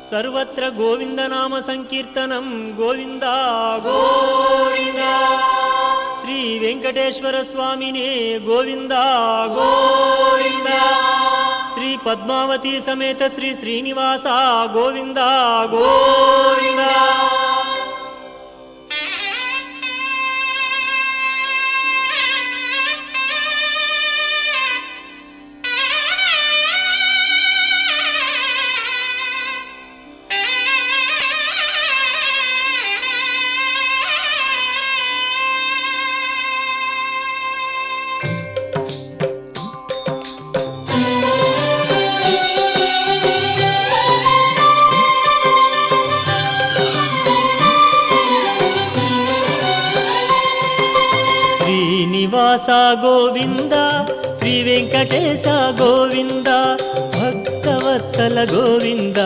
ಸರ್ವತ್ರ ಗೋವಿಂದ ನಾಮ ಸಂಕೀರ್ತನಂ ಗೋವಿಂದ ಗೋವಿಂದ. ಶ್ರೀ ವೆಂಕಟೇಶ್ವರ ಸ್ವಾಮಿನೇ ಗೋವಿಂದ ಗೋವಿಂದ. ಶ್ರೀ ಪದ್ಮಾವತಿ ಸಮೇತ ಶ್ರೀ ಶ್ರೀನಿವಾಸ ಗೋವಿಂದ ಗೋವಿಂದ. ಶ್ರೀನಿವಾಸ ಗೋವಿಂದ, ಶ್ರೀ ವೆಂಕಟೇಶ ಗೋವಿಂದ, ಭಕ್ತವತ್ಸಲ ಗೋವಿಂದ.